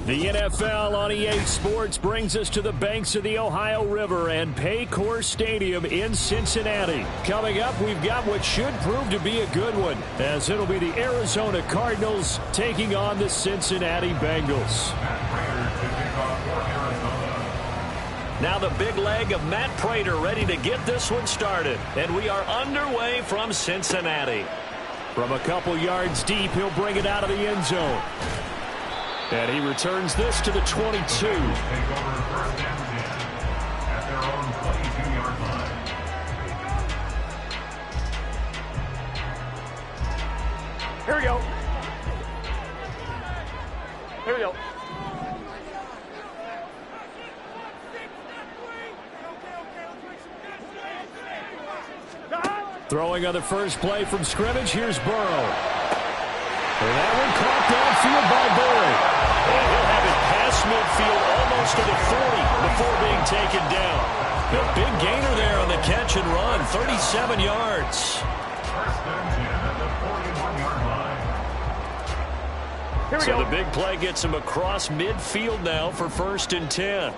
The NFL on EA Sports brings us to the banks of the Ohio River and Paycor Stadium in Cincinnati. Coming up, we've got what should prove to be a good one, as it'll be the Arizona Cardinals taking on the Cincinnati Bengals. Now the big leg of Matt Prater ready to get this one started. And we are underway from Cincinnati. From a couple yards deep, he'll bring it out of the end zone. And he returns this to the 22. Here we go. Here we go. Throwing on the first play from scrimmage, here's Burrow. And that one caught downfield by Berry. And he'll have it past midfield almost to the 40 before being taken down. A big gainer there on the catch and run, 37 yards. So the big play gets him across midfield now for 1st and 10.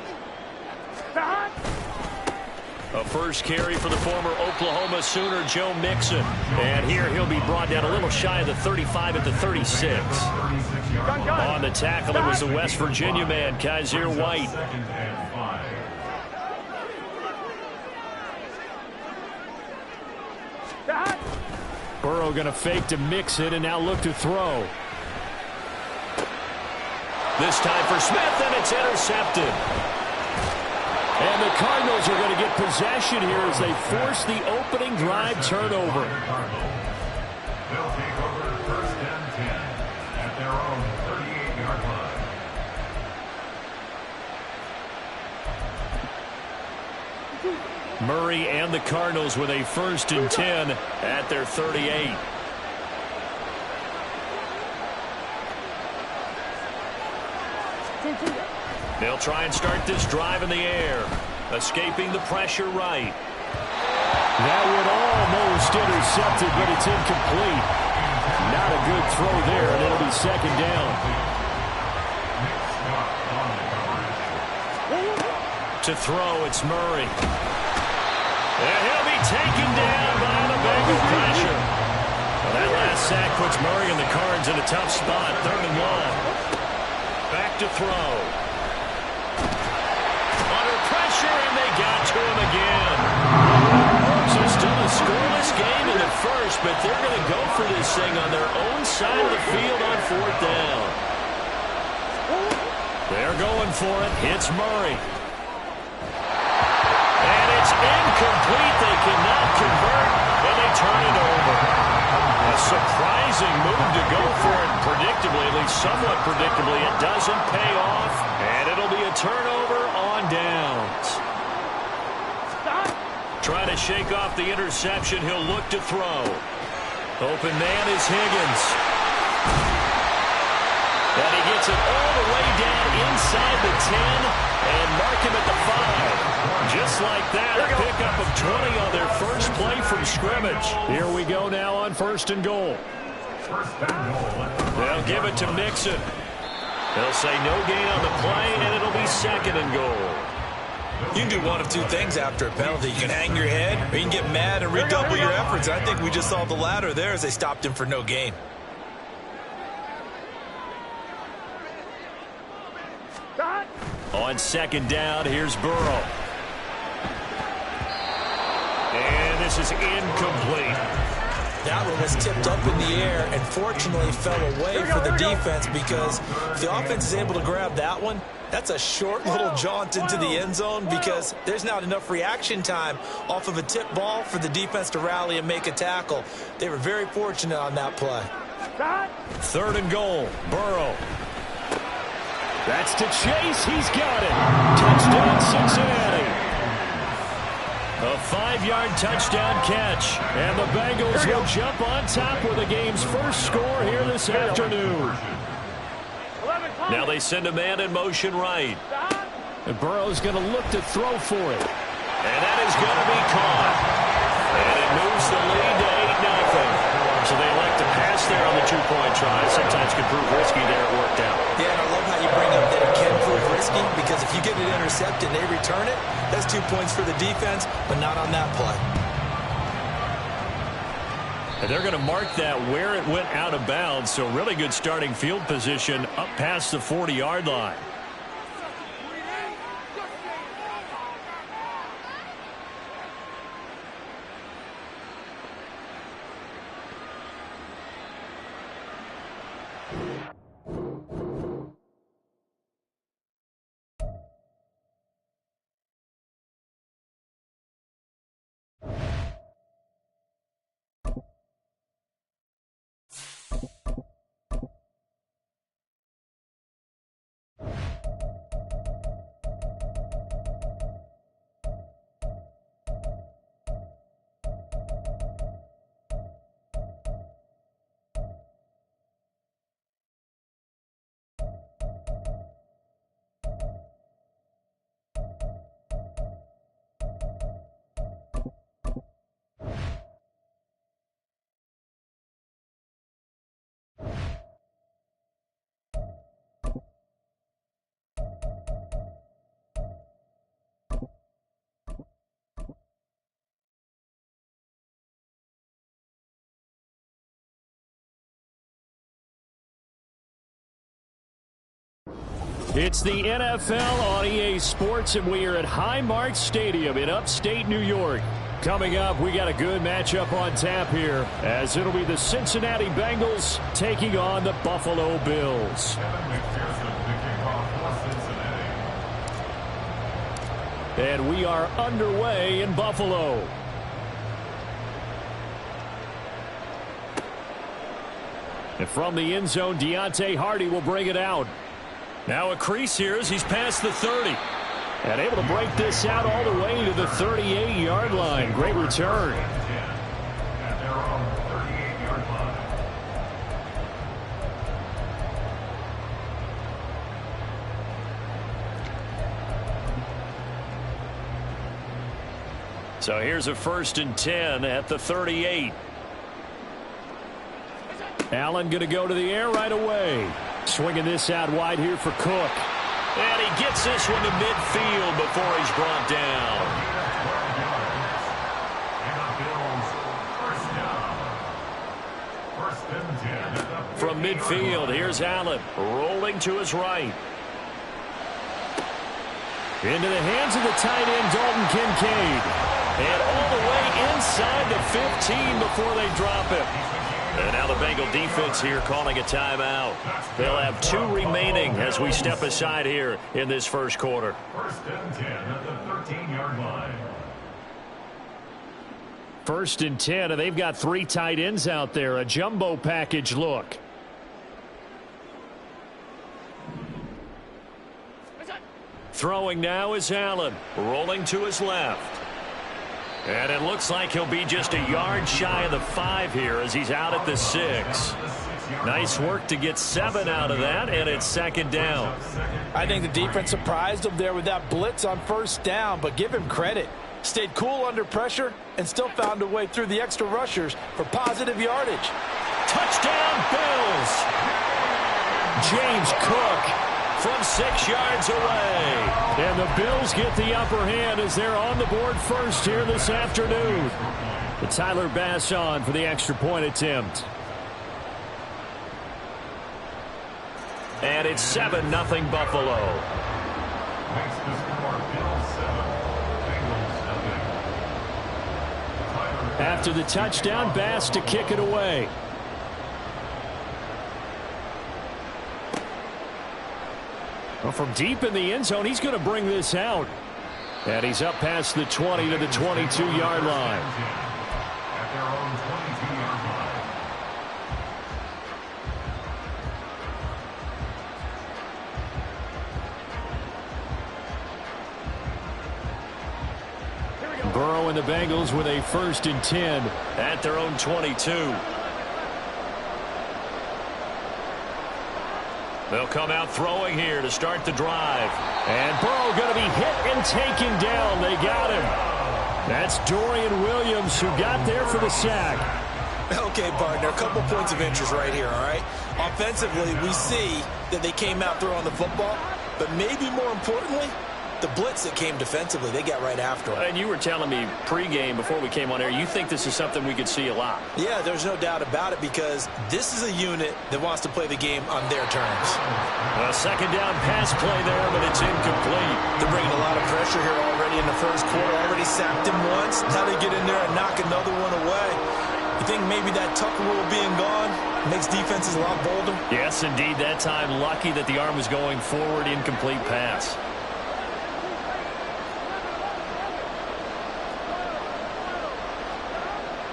A first carry for the former Oklahoma Sooner, Joe Mixon. And here he'll be brought down a little shy of the 35 at the 36. On the tackle, it was the West Virginia man, Kaiser White. Burrow going to fake to Mixon and now look to throw. This time for Smith, and it's intercepted. And the Cardinals are going to get possession here as they force the opening drive turnover. They'll take over 1st and 10 at their own 38-yard line. Murray and the Cardinals with a 1st and 10 at their 38. They'll try and start this drive in the air. Escaping the pressure right. That one almost intercepted, but it's incomplete. Not a good throw there, and it'll be 2nd down. To throw, it's Murray. And he'll be taken down by the Bengal pressure. Well, that last sack puts Murray and the Cards in a tough spot. 3rd and long. Back to throw. And they got to him again. So still a scoreless game in the first, but they're going to go for this thing on their own side of the field on 4th down. They're going for it. It's Murray. And it's incomplete. They cannot convert, and they turn it over. A surprising move to go for it. Predictably, at least somewhat predictably, it doesn't pay off, and it'll be a turnover on downs. Try to shake off the interception. He'll look to throw. Open man is Higgins. And he gets it all the way down inside the 10 and mark him at the 5. Just like that, a pickup of 20 on their first play from scrimmage. Here we go now on 1st and goal. They'll give it to Mixon. They'll say no gain on the play, and it'll be 2nd and goal. You can do one of two things after a penalty. You can hang your head, or you can get mad and redouble your efforts. I think we just saw the latter there as they stopped him for no gain. On 2nd down, here's Burrow. And this is incomplete. That one was tipped up in the air and fortunately fell away for the defense, because if the offense is able to grab that one, that's a short little jaunt into the end zone, because there's not enough reaction time off of a tip ball for the defense to rally and make a tackle. They were very fortunate on that play. 3rd and goal, Burrow. That's to Chase. He's got it. Touchdown, Cincinnati. A 5-yard touchdown catch. And the Bengals will jump on top with the game's first score here this afternoon. Now they send a man in motion right. And Burrow's going to look to throw for it. And that is going to be caught. And it moves the lead to 8-0. So they elect to pass there on the 2-point try. Sometimes could prove risky there. It worked out. Yeah, and I love how you bring up that tipped and they return it, that's 2 points for the defense, but not on that play. And they're going to mark that where it went out of bounds, so really good starting field position up past the 40-yard line. It's the NFL on EA Sports, and we are at Highmark Stadium in upstate New York. Coming up, we got a good matchup on tap here, as it'll be the Cincinnati Bengals taking on the Buffalo Bills. And we are underway in Buffalo. And from the end zone, Deontay Hardy will bring it out. Now a crease here as he's past the 30. And able to break this out all the way to the 38-yard line. Great return. At their own 38-yard line. So here's a 1st and 10 at the 38. Allen going to go to the air right away. Swinging this out wide here for Cook. And he gets this one to midfield before he's brought down. From midfield, here's Allen rolling to his right. Into the hands of the tight end, Dalton Kincaid. And all the way inside the 15 before they drop him. And now the Bengal defense here calling a timeout. They'll have 2 remaining as we step aside here in this first quarter. 1st and 10 at the 13-yard line. 1st and 10, and they've got 3 tight ends out there. A jumbo package look. Throwing now is Allen, rolling to his left. And it looks like he'll be just a yard shy of the 5 here as he's out at the 6. Nice work to get 7 out of that, and it's 2nd down. I think the defense surprised him there with that blitz on 1st down, but give him credit. Stayed cool under pressure and still found a way through the extra rushers for positive yardage. Touchdown, Bills! James Cook from 6 yards away. And the Bills get the upper hand as they're on the board first here this afternoon. The Tyler Bass on for the extra point attempt. And it's 7-0 Buffalo. Makes the score Bills 7, Bengals nothing. After the touchdown, Bass to kick it away. Well, from deep in the end zone, he's going to bring this out. And he's up past the 20 to the 22-yard line. At their own 22-yard line. Burrow and the Bengals with a 1st and 10 at their own 22. They'll come out throwing here to start the drive. And Burrow going to be hit and taken down. They got him. That's Dorian Williams who got there for the sack. Okay, partner, a couple points of interest right here, all right? Offensively, we see that they came out throwing the football, but maybe more importantly, the blitz that came defensively, they got right after him. And you were telling me pregame before we came on air, you think this is something we could see a lot. Yeah, there's no doubt about it because this is a unit that wants to play the game on their terms. A second down pass play there, but it's incomplete. They're bringing a lot of pressure here already in the first quarter. Already sacked him once. Now they get in there and knock another one away. You think maybe that Tucker rule being gone makes defenses a lot bolder? Yes, indeed. That time, lucky that the arm was going forward, incomplete pass.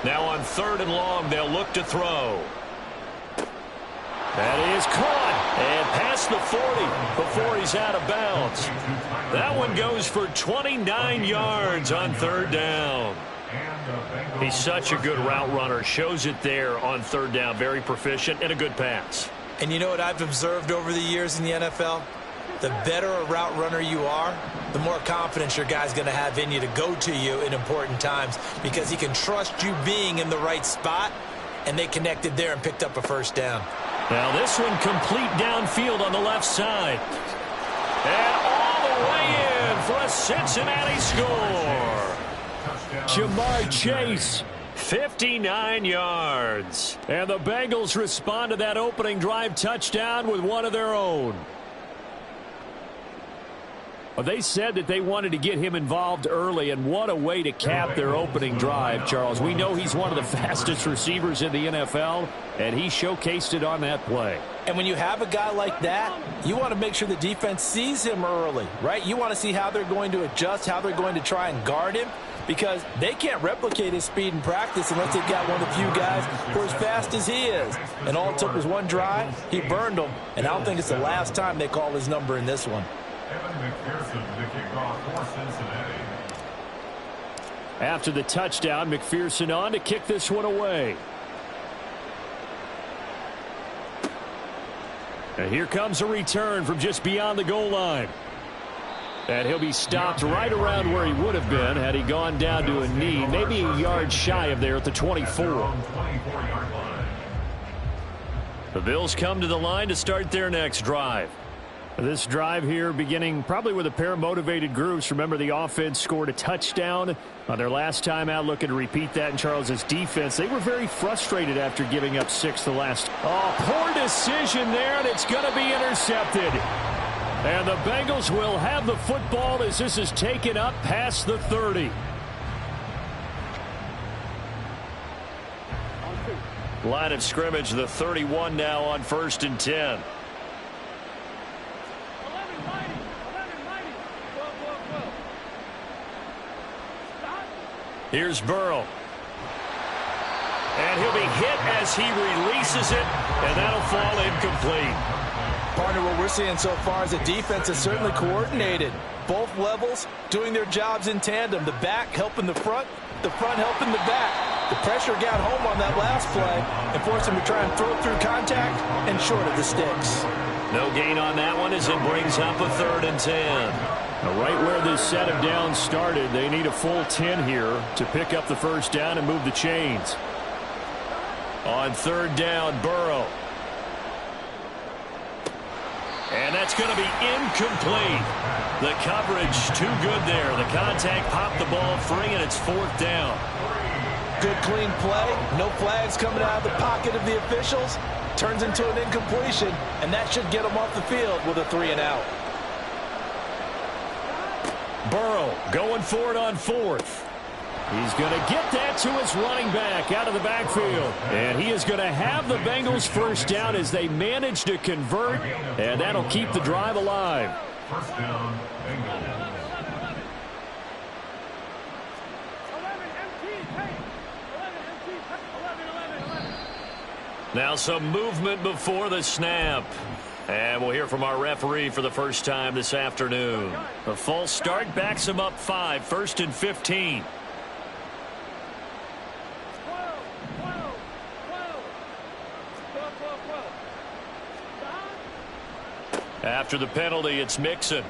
Now on 3rd and long, they'll look to throw. That is caught and past the 40 before he's out of bounds. That one goes for 29 yards on 3rd down. He's such a good route runner. Shows it there on 3rd down. Very proficient and a good pass. And you know what I've observed over the years in the NFL? The better a route runner you are, the more confidence your guy's going to have in you to go to you in important times because he can trust you being in the right spot, and they connected there and picked up a 1st down. Now this one complete downfield on the left side. And all the way in for a Cincinnati score. Jamar Chase. 59 yards. And the Bengals respond to that opening drive touchdown with one of their own. Well, they said that they wanted to get him involved early, and what a way to cap their opening drive, Charles. We know he's one of the fastest receivers in the NFL, and he showcased it on that play. And when you have a guy like that, you want to make sure the defense sees him early, right? You want to see how they're going to adjust, how they're going to try and guard him, because they can't replicate his speed in practice unless they've got one of the few guys who are as fast as he is. And all it took was one drive. He burned them, and I don't think it's the last time they call his number in this one. After the touchdown, McPherson on to kick this one away. And here comes a return from just beyond the goal line. And he'll be stopped right around where he would have been had he gone down to a knee, maybe a yard shy of there at the 24. The Bills come to the line to start their next drive. This drive here beginning probably with a pair of motivated groups. Remember, the offense scored a touchdown on their last time out, looking to repeat that in Charles's defense. They were very frustrated after giving up 6 the last. Oh, poor decision there, and it's going to be intercepted. And the Bengals will have the football as this is taken up past the 30. Line of scrimmage, the 31 now on 1st and 10. Here's Burrow. And he'll be hit as he releases it, and that'll fall incomplete. Partner, what we're seeing so far is the defense is certainly coordinated. Both levels doing their jobs in tandem. The back helping the front helping the back. The pressure got home on that last play and forced him to try and throw through contact and short of the sticks. No gain on that one as it brings up a 3rd and 10. Now, right where this set of downs started, they need a full 10 here to pick up the 1st down and move the chains. On 3rd down, Burrow. And that's going to be incomplete. The coverage too good there. The contact popped the ball free, and it's 4th down. Good clean play. No flags coming out of the pocket of the officials. Turns into an incompletion, and that should get them off the field with a 3 and out. Burrow going for it on 4th. He's going to get that to his running back out of the backfield. And he is going to have the Bengals 1st down as they manage to convert, and that'll keep the drive alive. 1st down, Bengals. Now some movement before the snap. And we'll hear from our referee for the first time this afternoon. A false start backs him up 5, 1st and 15. After the penalty, it's Mixon.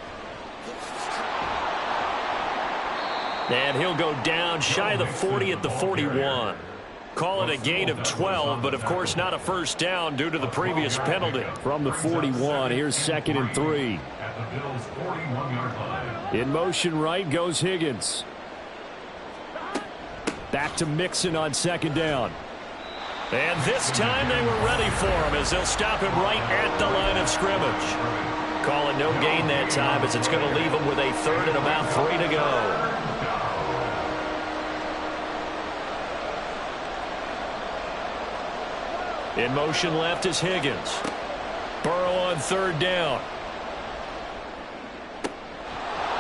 And he'll go down shy of the 40 at the 41. Call it a gain of 12, but of course not a first down due to the previous penalty. From the 41, here's 2nd and 3. At the Bills' 41-yard line. In motion right goes Higgins. Back to Mixon on 2nd down. And this time they were ready for him as they'll stop him right at the line of scrimmage. Call it no gain that time as it's going to leave him with a 3rd and about 3 to go. In motion left is Higgins. Burrow on 3rd down.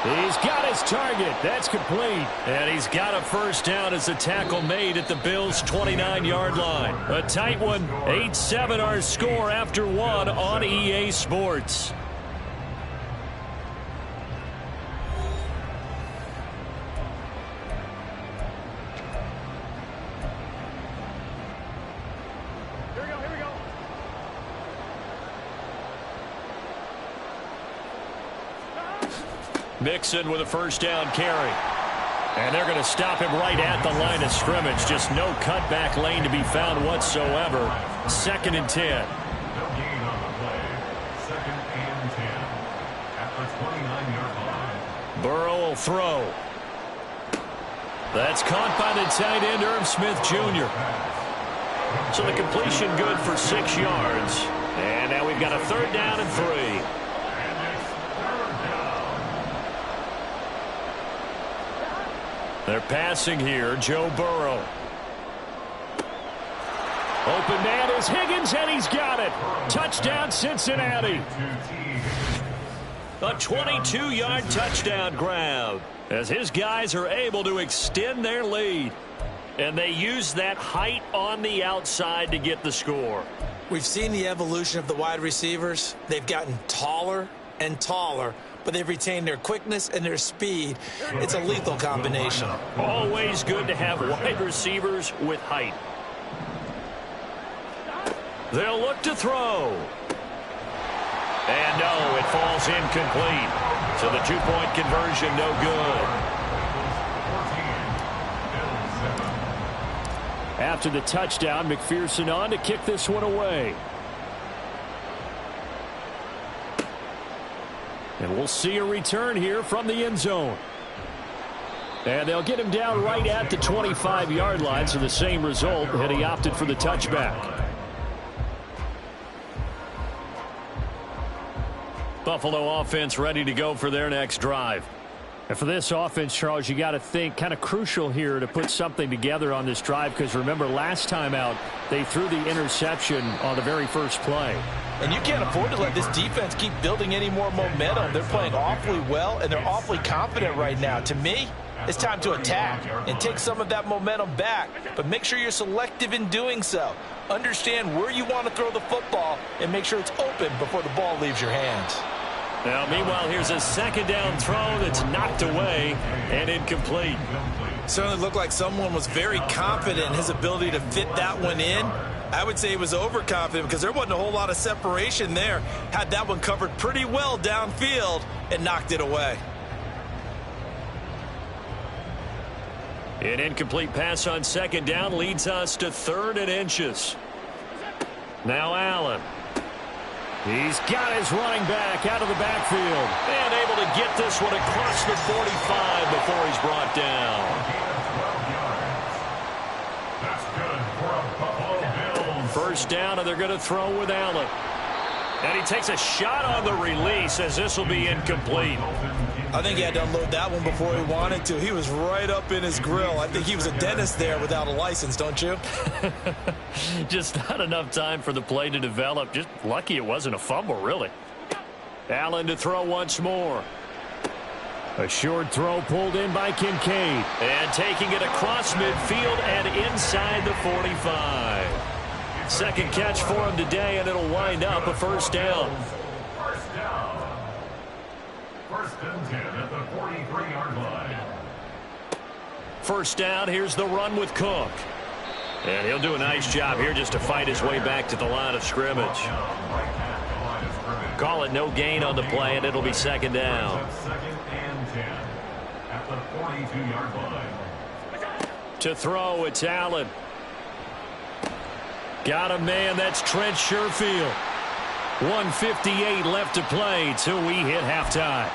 He's got his target. That's complete. And he's got a first down as the tackle made at the Bills' 29-yard line. A tight one. 8-7 our score after 1 on EA Sports. Mixon with a first down carry. And they're going to stop him right at the line of scrimmage. Just no cutback lane to be found whatsoever. 2nd and 10. No gain on the play. 2nd and 10. At the 29-yard line. Burrow will throw. That's caught by the tight end, Irv Smith Jr. So the completion good for 6 yards. And now we've got a 3rd down and 3. They're passing here. Joe Burrow. Open man is Higgins, and he's got it. Touchdown, Cincinnati. A 22-yard touchdown grab as his guys are able to extend their lead. And they use that height on the outside to get the score. We've seen the evolution of the wide receivers. They've gotten taller and taller, but they've retained their quickness and their speed. It's a lethal combination. Always good to have wide receivers with height. They'll look to throw. And no, it falls incomplete. So the 2-point conversion no good. After the touchdown, McPherson on to kick this one away. And we'll see a return here from the end zone. And they'll get him down right at the 25-yard line, so the same result, and he opted for the touchback. Buffalo offense ready to go for their next drive. And for this offense, Charles, you got to think kind of crucial here to put something together on this drive, because remember last time out they threw the interception on the very first play. And you can't afford to let this defense keep building any more momentum. They're playing awfully well, and they're awfully confident right now. To me, it's time to attack and take some of that momentum back, but make sure you're selective in doing so. Understand where you want to throw the football and make sure it's open before the ball leaves your hands. Now, meanwhile, here's a 2nd down throw that's knocked away and incomplete. Certainly looked like someone was very confident in his ability to fit that one in. I would say he was overconfident because there wasn't a whole lot of separation there. Had that one covered pretty well downfield and knocked it away. An incomplete pass on 2nd down leads us to 3rd and inches. Now Allen. He's got his running back out of the backfield. And able to get this one across the 45 before he's brought down. That's good for a Buffalo Bills. First down, and they're going to throw with Allen. And he takes a shot on the release as this will be incomplete. I think he had to unload that one before he wanted to. He was right up in his grill. I think he was a dentist there without a license, don't you? Just not enough time for the play to develop. Just lucky it wasn't a fumble, really. Allen to throw once more. A short throw pulled in by Kincaid. And taking it across midfield and inside the 45. Second catch for him today, and it'll wind up a first down. First down. 1st and 10 at the 43-yard line. First down, here's the run with Cook. And he'll do a nice job here just to fight his way back to the line of scrimmage. Call it no gain on the play, and it'll be 2nd down. 2nd and 10 at the 42-yard line. To throw, it's Allen. Got a man, that's Trent Sherfield. 1:58 left to play till we hit halftime.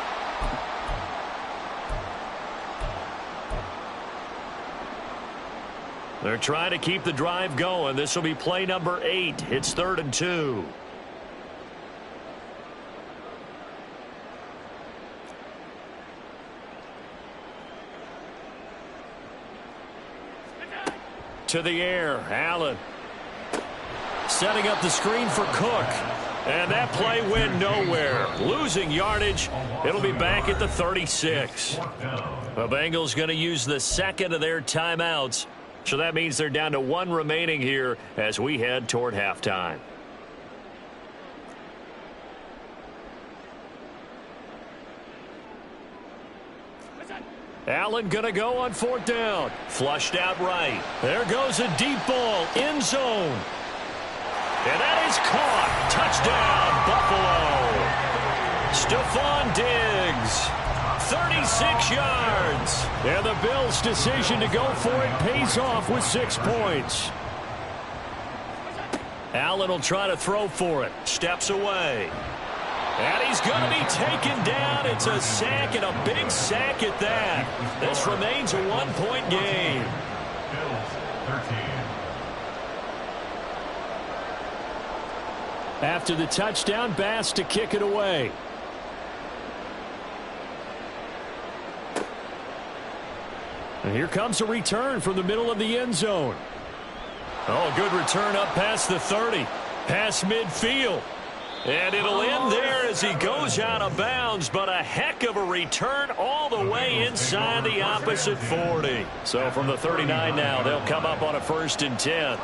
They're trying to keep the drive going. This will be play number 8. It's 3rd and 2. To the air, Allen. Setting up the screen for Cook. And that play went nowhere. Losing yardage. It'll be back at the 36. The Bengals going to use the second of their timeouts. So that means they're down to 1 remaining here as we head toward halftime. Allen going to go on 4th down. Flushed out right. There goes a deep ball. End zone. And that is caught. Touchdown, Buffalo. Stephon Diggs. 36 yards. And the Bills' decision to go for it pays off with 6 points. Allen will try to throw for it. Steps away. And he's going to be taken down. It's a sack, and a big sack at that. This remains a 1-point game. Bills 13. After the touchdown, Bass to kick it away. And here comes a return from the middle of the end zone. Oh, good return up past the 30. Past midfield. And it'll end there as he goes out of bounds, but a heck of a return all the way inside the opposite 40. So from the 39 now, they'll come up on a 1st and 10.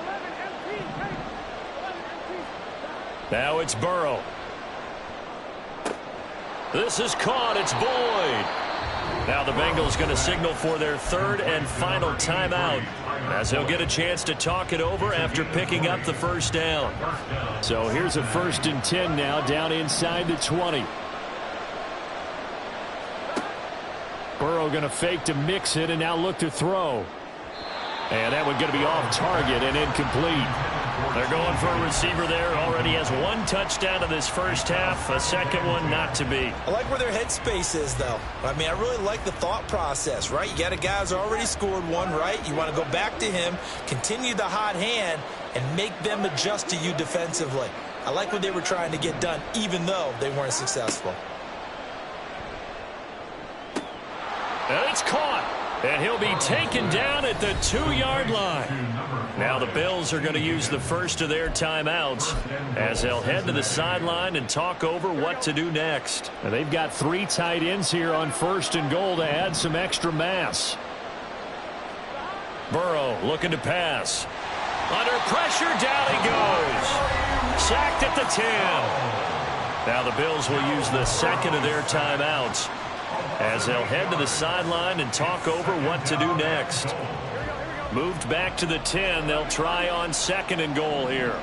Now it's Burrow. This is caught. It's Boyd. Now the Bengals going to signal for their 3rd and final timeout as they'll get a chance to talk it over after picking up the 1st down. So here's a 1st and 10 now down inside the 20. Burrow going to fake to mix it and now look to throw. And that one going to be off target and incomplete. They're going for a receiver there. Already has 1 touchdown in this first half. A second one not to be. I like where their headspace is, though. I mean, I really like the thought process, right? You got a guy who's already scored 1, right? You want to go back to him, continue the hot hand, and make them adjust to you defensively. I like what they were trying to get done, even though they weren't successful. And it's caught. And he'll be taken down at the 2-yard line. Now the Bills are going to use the first of their timeouts as they'll head to the sideline and talk over what to do next. And they've got 3 tight ends here on 1st and goal to add some extra mass. Burrow looking to pass. Under pressure, down he goes. Sacked at the 10. Now the Bills will use the second of their timeouts as they'll head to the sideline and talk over what to do next. Moved back to the 10. They'll try on 2nd and goal here.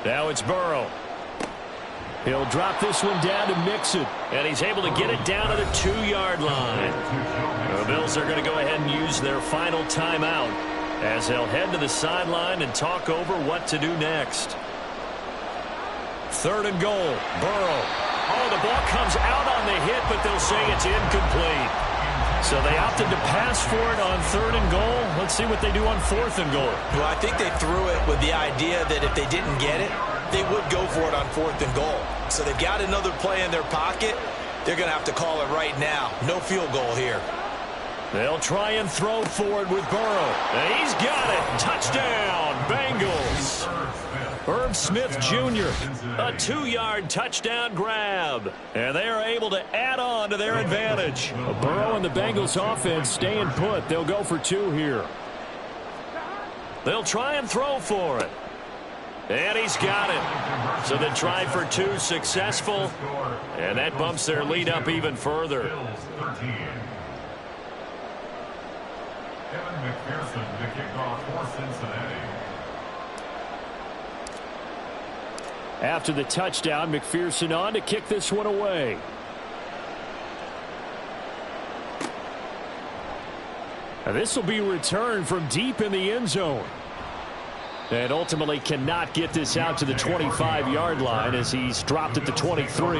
Now it's Burrow. He'll drop this one down to Mixon, and he's able to get it down to the 2-yard line. The Bills are going to go ahead and use their final timeout as they'll head to the sideline and talk over what to do next. 3rd and goal. Burrow. Oh, the ball comes out on the hit, but they'll say it's incomplete. So they opted to pass for it on 3rd and goal. Let's see what they do on 4th and goal. Well, I think they threw it with the idea that if they didn't get it, they would go for it on 4th and goal. So they've got another play in their pocket. They're going to have to call it right now. No field goal here. They'll try and throw for it with Burrow. And he's got it. Touchdown, Bengals. Irv Smith Jr., a 2-yard touchdown grab. And they are able to add on to their advantage. Burrow and the Bengals offense staying put. They'll go for 2 here. They'll try and throw for it. And he's got it. So the try for 2 successful. And that bumps their lead up even further. McPherson to kick off for Cincinnati. After the touchdown, McPherson on to kick this one away. And this will be returned from deep in the end zone. And ultimately cannot get this out to the 25-yard line as he's dropped at the 23.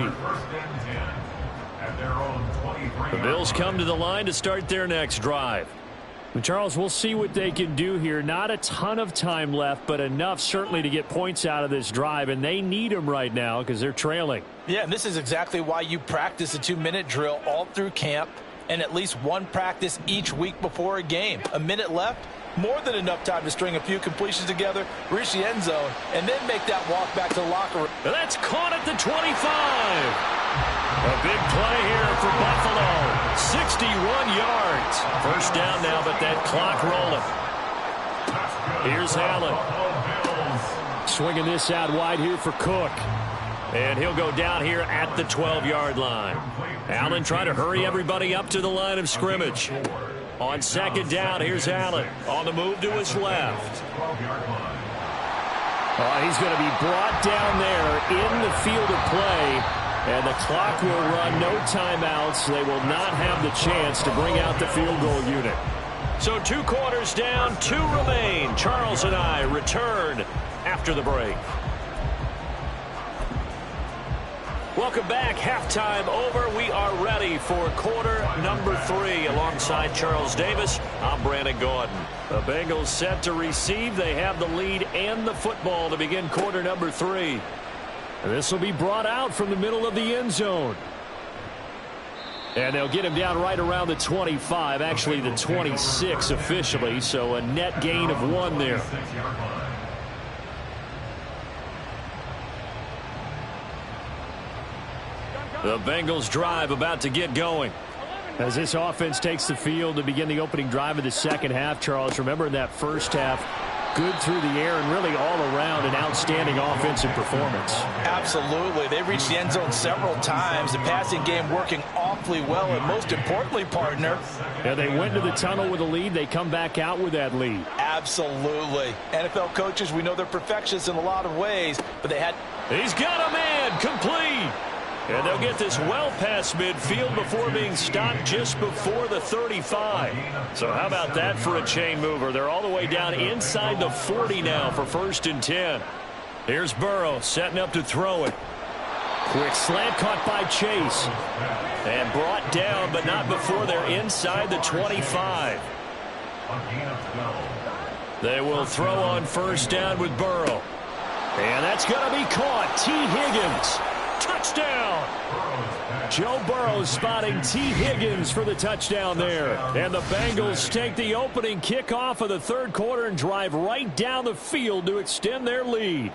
The Bills come to the line to start their next drive. And Charles, we'll see what they can do here. Not a ton of time left, but enough certainly to get points out of this drive, and they need them right now because they're trailing. Yeah, and this is exactly why you practice a 2-minute drill all through camp and at least one practice each week before a game. A minute left, more than enough time to string a few completions together, reach the end zone, and then make that walk back to the locker room. That's caught at the 25. A big play here for Buffalo. 61 yards. First down now, but that clock rolling. Here's Allen. Swinging this out wide here for Cook. And he'll go down here at the 12-yard line. Allen trying to hurry everybody up to the line of scrimmage. On second down, here's Allen. On the move to his left. He's going to be brought down there in the field of play. And the clock will run, no timeouts. They will not have the chance to bring out the field goal unit. So 2 quarters down, 2 remain. Charles and I return after the break. Welcome back. Halftime over. We are ready for quarter number 3. Alongside Charles Davis, I'm Brandon Gordon. The Bengals set to receive. They have the lead and the football to begin quarter number 3. This will be brought out from the middle of the end zone. And they'll get him down right around the 25, actually the 26 officially, so a net gain of 1 there. The Bengals drive about to get going. As this offense takes the field to begin the opening drive of the second half, Charles, remember in that first half, good through the air and really all around an outstanding offensive performance. Absolutely. They reached the end zone several times. The passing game working awfully well, and most importantly, partner. Yeah, they went to the tunnel with a lead. They come back out with that lead. Absolutely. NFL coaches, we know they're perfectionists in a lot of ways, but they had... He's got a man complete. And they'll get this well past midfield before being stopped just before the 35. So how about that for a chain mover? They're all the way down inside the 40 now for 1st and 10. Here's Burrow setting up to throw it. Quick slant caught by Chase. And brought down, but not before they're inside the 25. They will throw on 1st down with Burrow. And that's going to be caught. T. Higgins. Touchdown! Joe Burrow spotting T. Higgins for the touchdown there. And the Bengals take the opening kickoff of the 3rd quarter and drive right down the field to extend their lead.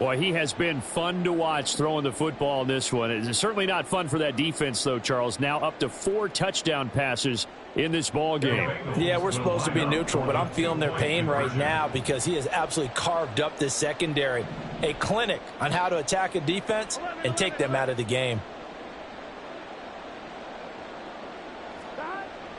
Boy, he has been fun to watch throwing the football in this one. It's certainly not fun for that defense, though, Charles. Now up to 4 touchdown passes in this ball game. Yeah, we're supposed to be neutral, but I'm feeling their pain right now because he has absolutely carved up this secondary. A clinic on how to attack a defense and take them out of the game.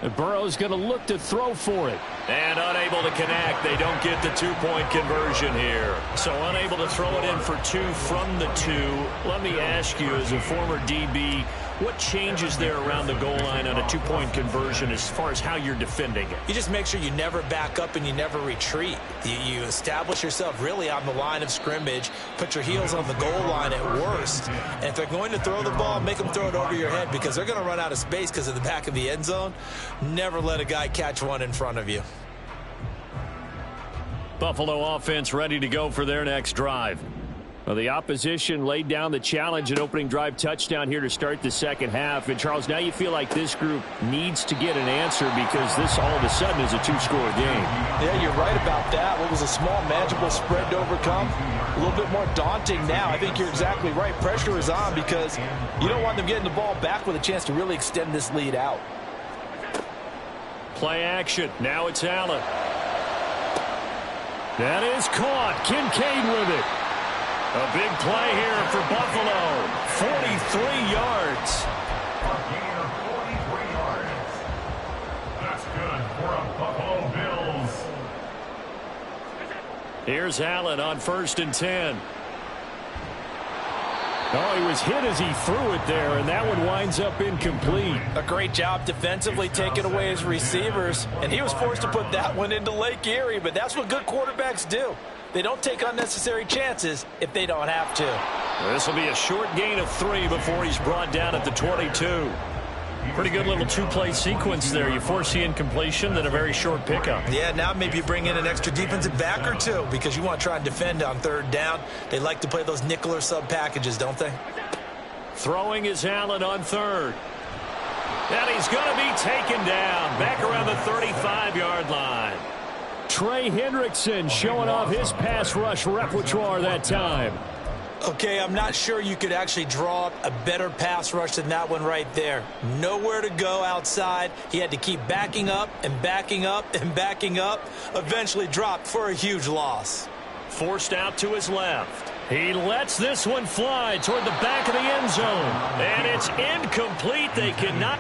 And Burrow's going to look to throw for it. And unable to connect. They don't get the 2-point conversion here. So unable to throw it in for 2 from the 2. Let me ask you, as a former DB, what changes there around the goal line on a 2-point conversion as far as how you're defending it? You just make sure you never back up and you never retreat. You establish yourself really on the line of scrimmage, put your heels on the goal line at worst. And if they're going to throw the ball, make them throw it over your head because they're going to run out of space because of the back of the end zone. Never let a guy catch one in front of you. Buffalo offense ready to go for their next drive. Well, the opposition laid down the challenge and opening drive touchdown here to start the second half. And, Charles, now you feel like this group needs to get an answer because this all of a sudden is a 2-score game. Yeah, you're right about that. What was a small, manageable spread to overcome, a little bit more daunting now. I think you're exactly right. Pressure is on because you don't want them getting the ball back with a chance to really extend this lead out. Play action. Now it's Allen. That is caught. Kincaid with it. A big play here for Buffalo. 43 yards. A gain of 43 yards. That's good for a Buffalo Bills. Here's Allen on 1st and 10. Oh, he was hit as he threw it there, and that one winds up incomplete. A great job defensively taking away his receivers, and he was forced to put that one into Lake Erie, but that's what good quarterbacks do. They don't take unnecessary chances if they don't have to. This will be a short gain of 3 before he's brought down at the 22. Pretty good little two-play sequence there. You force the incompletion, then a very short pickup. Yeah, now maybe you bring in an extra defensive back or two because you want to try and defend on third down. They like to play those nickel or sub packages, don't they? Throwing is Allen on third. And he's going to be taken down back around the 35-yard line. Trey Hendrickson showing off his pass rush repertoire that time. Okay, I'm not sure you could actually draw up a better pass rush than that one right there. Nowhere to go outside. He had to keep backing up and backing up and backing up. Eventually dropped for a huge loss. Forced out to his left. He lets this one fly toward the back of the end zone. And it's incomplete. They cannot...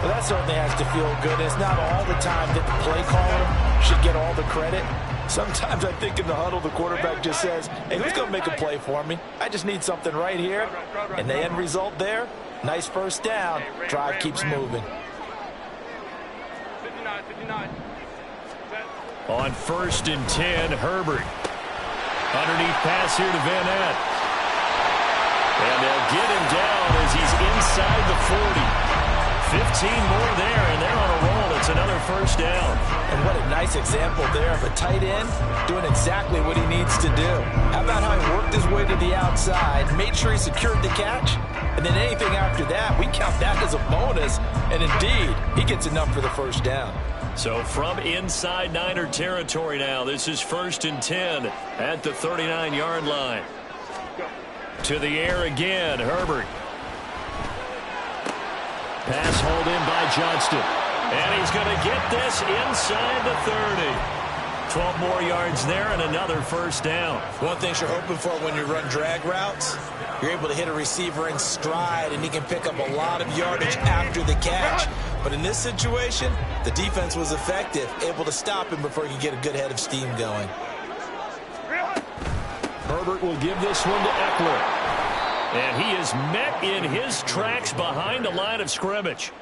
Well, that certainly has to feel good. It's not all the time that the play caller should get all the credit. Sometimes I think in the huddle, the quarterback just says, hey, who's going to make a play for me? I just need something right here. And the end result there, nice first down. Drive keeps moving. 59. On 1st and 10, Herbert. Underneath pass here to Van Ness. And they'll get him down as he's inside the 40. 15 more there, and they're on a roll. It's another first down. And what a nice example there of a tight end doing exactly what he needs to do. How about how he worked his way to the outside, made sure he secured the catch, and then anything after that, we count that as a bonus. And indeed, he gets enough for the first down. So from inside Niner territory now, this is 1st and 10 at the 39-yard line. To the air again, Herbert. Pass hauled in by Johnston. And he's going to get this inside the 30. 12 more yards there and another first down. One thing you're hoping for when you run drag routes, you're able to hit a receiver in stride, and he can pick up a lot of yardage after the catch. But in this situation, the defense was effective, able to stop him before he could get a good head of steam going. Herbert will give this one to Eckler. And he is met in his tracks behind the line of scrimmage.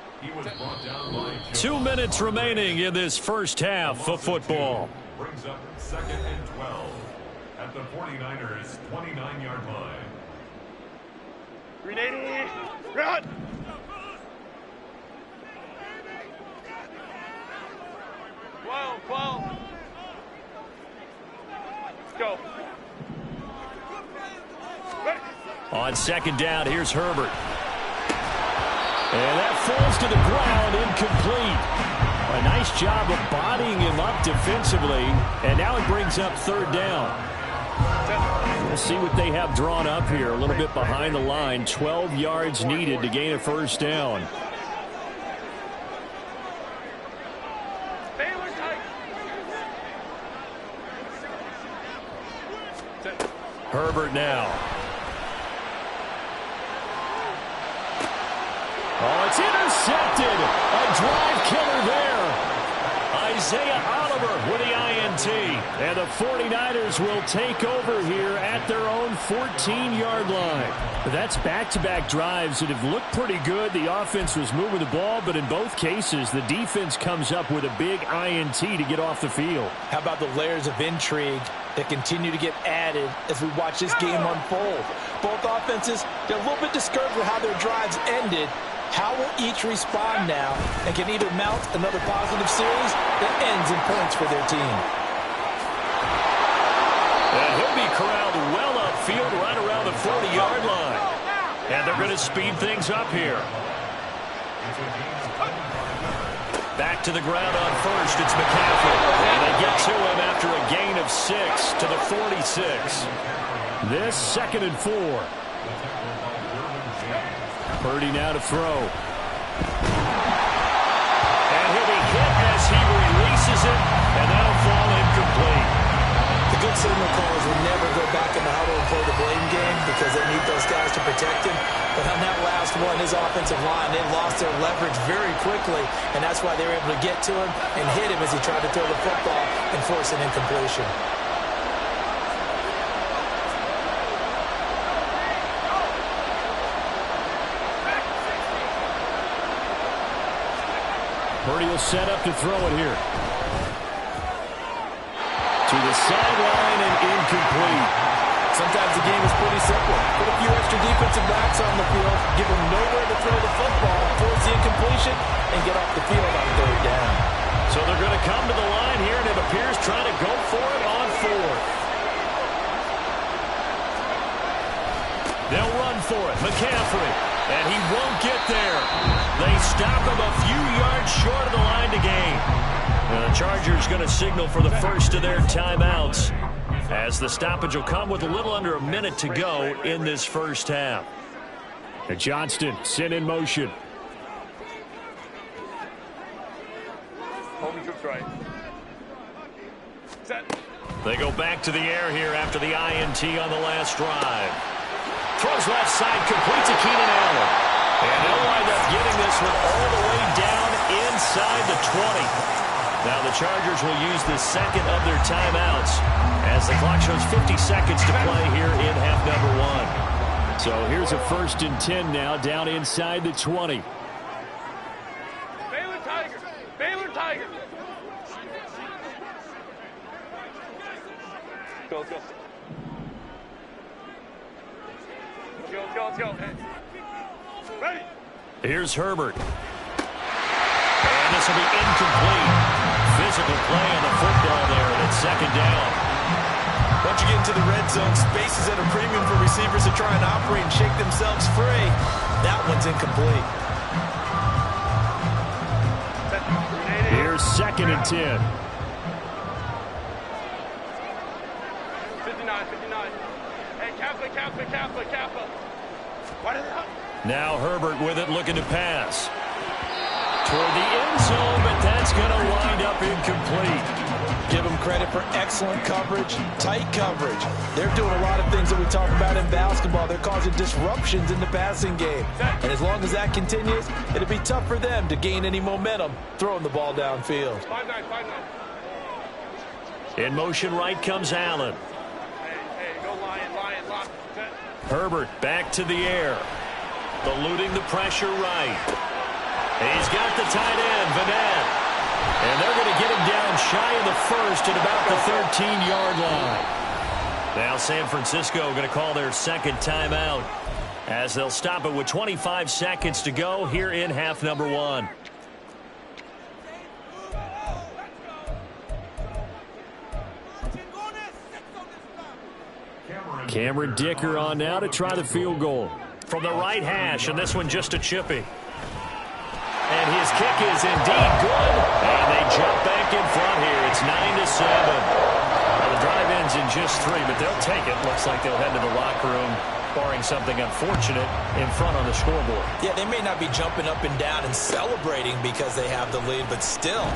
2 minutes remaining in this first half of football. Brings up 2nd and 12 at the 49ers' 29-yard line. 380. Run. Well. Let's go. Ready. On 2nd down, here's Herbert. And that falls to the ground, incomplete. A nice job of bodying him up defensively, and now it brings up 3rd down. We'll see what they have drawn up here, a little bit behind the line. 12 yards needed to gain a first down. Herbert now. Oh, it's intercepted. A drive killer there. Isaiah Oliver with the INT. And the 49ers will take over here at their own 14-yard line. That's back-to-back drives that have looked pretty good. The offense was moving the ball, but in both cases, the defense comes up with a big INT to get off the field. How about the layers of intrigue that continue to get added as we watch this game unfold? Both offenses, they're a little bit discouraged with how their drives ended. How will each respond now and can either mount another positive series that ends in points for their team? And he'll be corralled well upfield right around the 40-yard line. And they're going to speed things up here. Back to the ground on 1st. It's McCaffrey. And they get to him after a gain of 6 to the 46. This 2nd and 4. Purdy now to throw. And he'll be hit as he releases it, and that'll fall incomplete. The good signal callers will never go back in the huddle and play the blame game because they need those guys to protect him. But on that last one, his offensive line, they lost their leverage very quickly, and that's why they were able to get to him and hit him as he tried to throw the football and force an incompletion. Purdy will set up to throw it here. To the sideline and incomplete. Sometimes the game is pretty simple. Put a few extra defensive backs on the field, give them nowhere to throw the football, force the incompletion, and get off the field on 3rd down. So they're going to come to the line here, and it appears trying to go for it on 4th. They'll run for it. McCaffrey. And he won't get there. They stop him a few yards short of the line to gain. And the Chargers going to signal for the first of their timeouts, as the stoppage will come with a little under a minute to go in this first half. And Johnston sent in motion. Homing troops right. Set. They go back to the air here after the INT on the last drive. Throws left side, complete to Keenan Allen. And they'll wind up getting this one all the way down Now the Chargers will use the second of their timeouts as the clock shows 50 seconds to play here in half number 1. So here's a 1st and 10 now, down inside the 20. Baylor Tigers. Baylor Tigers. Go, let's go. Let's go, let's go, let's go. Hey. Ready. Here's Herbert. And this will be incomplete. Physical play on the football there, and it's 2nd down. Once you get into the red zone, space is at a premium for receivers to try and operate and shake themselves free. That one's incomplete. Here's 2nd and 10. 59, 59. Hey, Kappa. Why did that? Now Herbert with it, looking to pass. Toward the end zone, but that's going to wind up incomplete. Give them credit for excellent coverage, tight coverage. They're doing a lot of things that we talk about in basketball. They're causing disruptions in the passing game. And as long as that continues, it'll be tough for them to gain any momentum throwing the ball downfield. 5-9. In motion right comes Allen. Hey, go Lion, lock. Set. Herbert back to the air. Eluding the pressure right. He's got the tight end, Vanette. And they're going to get him down shy of the 1st at about the 13-yard line. Now San Francisco going to call their 2nd timeout as they'll stop it with 25 seconds to go here in half number 1. Cameron Dicker on now to try the field goal. From the right hash, and this one just a chipping. And his kick is indeed good. And they jump back in front here. It's 9-7. Well, the drive ends in just 3, but they'll take it. Looks like they'll head to the locker room, barring something unfortunate in front on the scoreboard. Yeah, they may not be jumping up and down and celebrating because they have the lead, but still,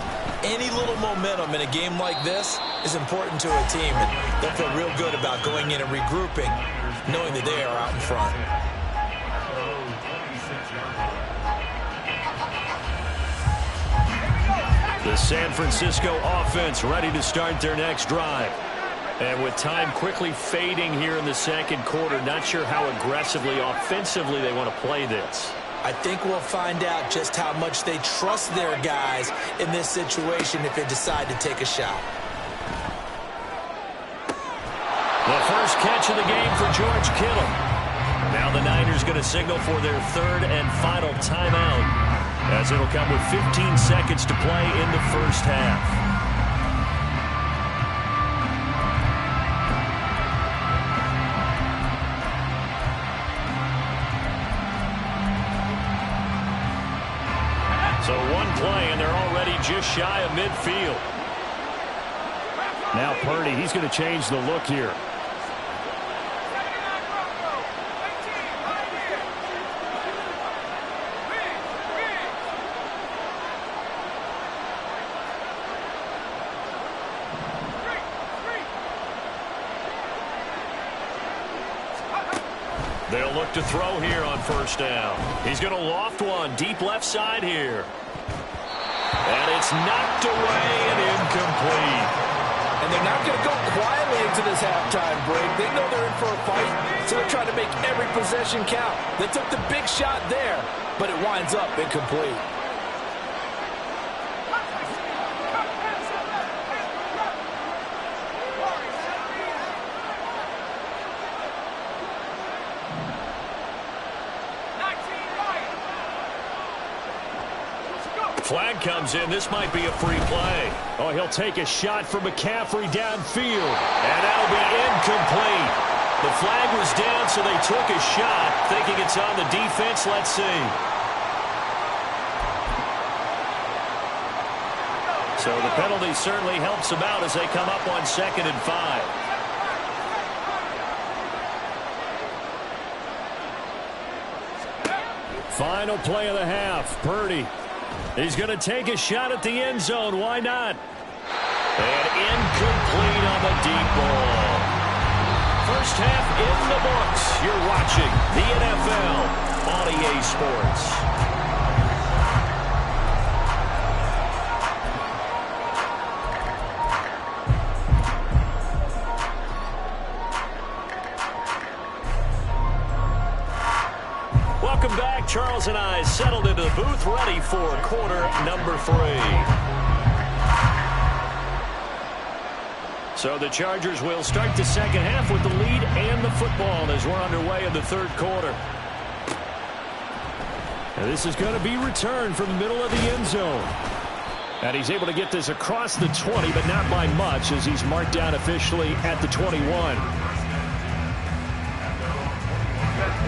any little momentum in a game like this is important to a team. And they'll feel real good about going in and regrouping, knowing that they are out in front. The San Francisco offense ready to start their next drive. And with time quickly fading here in the 2nd quarter, not sure how aggressively, offensively they want to play this. I think we'll find out just how much they trust their guys in this situation if they decide to take a shot. The first catch of the game for George Kittle. Now the Niners going to signal for their 3rd and final timeout, as it'll come with 15 seconds to play in the 1st half. So one play, and they're already just shy of midfield. Now Purdy, he's going to change the look here. They'll look to throw here on 1st down. He's going to loft one deep left side here. And it's knocked away and incomplete. And they're not going to go quietly into this halftime break. They know they're in for a fight, so they're trying to make every possession count. They took the big shot there, but it winds up incomplete. Flag comes in. This might be a free play. Oh, he'll take a shot from McCaffrey downfield. And that'll be incomplete. The flag was down, so they took a shot, thinking it's on the defense. Let's see. So the penalty certainly helps them out as they come up on 2nd and 5. Final play of the half. Purdy. He's going to take a shot at the end zone. Why not? And incomplete on the deep ball. First half in the books. You're watching the NFL on EA Sports. calls and eyes settled into the booth, ready for quarter number 3. So the Chargers will start the second half with the lead and the football as we're underway in the third quarter. And this is going to be returned from the middle of the end zone. And he's able to get this across the 20, but not by much as he's marked down officially at the 21.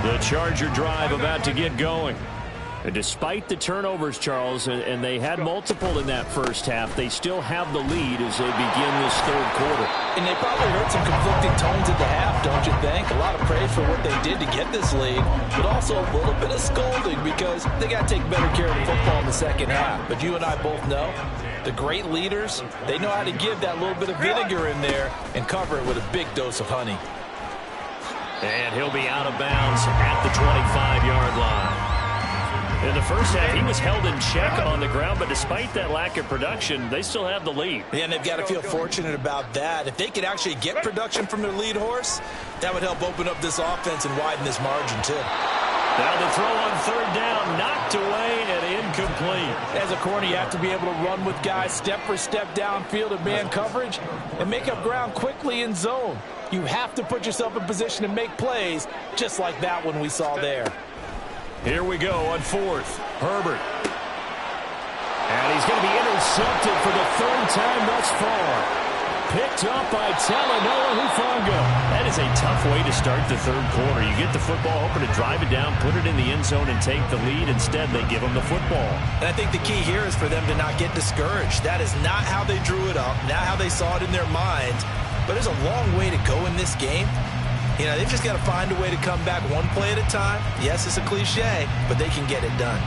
The Charger drive about to get going. And despite the turnovers, Charles, and they had multiple in that first half, they still have the lead as they begin this third quarter. And they probably heard some conflicting tones at the half, don't you think? A lot of praise for what they did to get this lead, but also a little bit of scolding because they got to take better care of the football in the second half. But you and I both know the great leaders, they know how to give that little bit of vinegar in there and cover it with a big dose of honey. And he'll be out of bounds at the 25-yard line. In the first half, he was held in check on the ground, but despite that lack of production, they still have the lead. Yeah, and they've got to feel fortunate about that. If they could actually get production from their lead horse, that would help open up this offense and widen this margin, too. Now the throw on third down, knocked away and incomplete. As a corner, you have to be able to run with guys step for step downfield in man coverage and make up ground quickly in zone. You have to put yourself in position to make plays, just like that one we saw there. Here we go on fourth. Herbert. And he's going to be intercepted for the third time thus far. Picked up by Talanoa Hufanga. That is a tough way to start the third quarter. You get the football, hoping to drive it down, put it in the end zone, and take the lead. Instead, they give them the football. And I think the key here is for them to not get discouraged. That is not how they drew it up, not how they saw it in their minds. But there's a long way to go in this game. You know, they've just got to find a way to come back one play at a time. Yes, it's a cliche, but they can get it done.